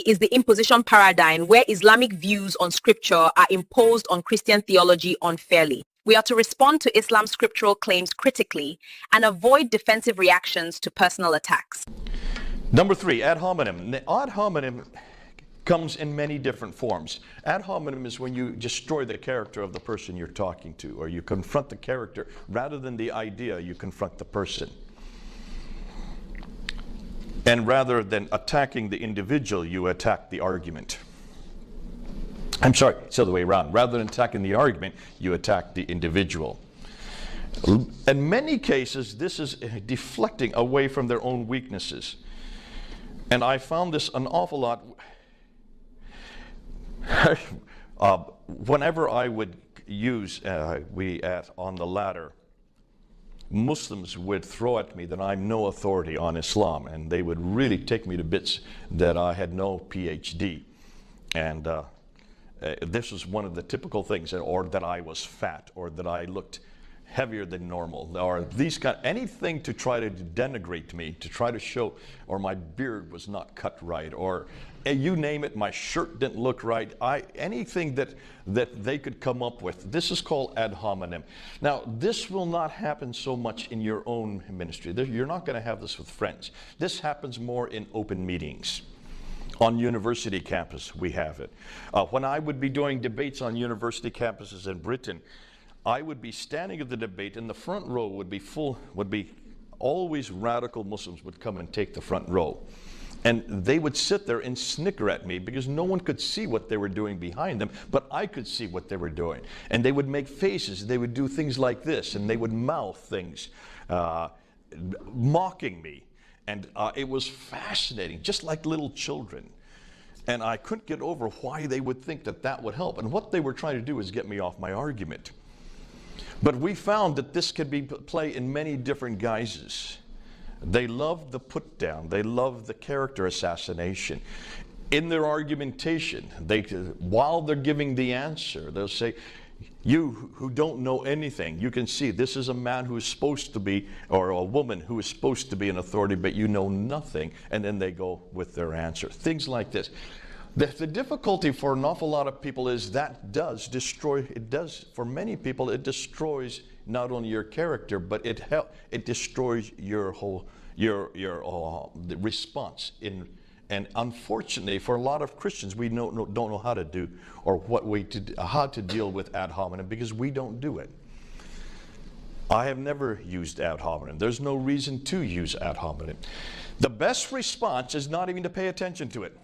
is the imposition paradigm where Islamic views on scripture are imposed on Christian theology unfairly. We are to respond to Islam's scriptural claims critically and avoid defensive reactions to personal attacks. Number 3, ad hominem. Ad hominem comes in many different forms. Ad hominem is when you destroy the character of the person you're talking to, or you confront the character rather than the idea, you confront the person. And rather than attacking the individual, you attack the argument. I'm sorry, it's the other way around. Rather than attacking the argument, you attack the individual. In many cases, this is deflecting away from their own weaknesses. And I found this an awful lot. Whenever I would use on the ladder, Muslims would throw at me that I'm no authority on Islam, and they would really take me to bits that I had no PhD. And this was one of the typical things, or that I was fat, or that I looked heavier than normal, or these anything to try to denigrate me, to try to show, or my beard was not cut right, or you name it, my shirt didn't look right. Anything that they could come up with. This is called ad hominem. Now, this will not happen so much in your own ministry. You're not going to have this with friends. This happens more in open meetings. On university campus, we have it. When I would be doing debates on university campuses in Britain, I would be standing at the debate, and the front row would be always radical Muslims would come and take the front row. And they would sit there and snicker at me because no one could see what they were doing behind them, but I could see what they were doing. And they would make faces, they would do things like this, and they would mouth things, mocking me. And it was fascinating, just like little children. And I couldn't get over why they would think that that would help. And what they were trying to do is get me off my argument. But we found that this could be played in many different guises. They love the put down. They love the character assassination. In their argumentation, while they're giving the answer, they'll say, you who don't know anything, you can see this is a man who is supposed to be, or a woman who is supposed to be an authority, but you know nothing. And then they go with their answer. Things like this. The difficulty for an awful lot of people is for many people, it destroys not only your character, but it destroys your whole, the response. And unfortunately, for a lot of Christians, we don't know how to do, or how to deal with ad hominem, because we don't do it. I have never used ad hominem. There's no reason to use ad hominem. The best response is not even to pay attention to it.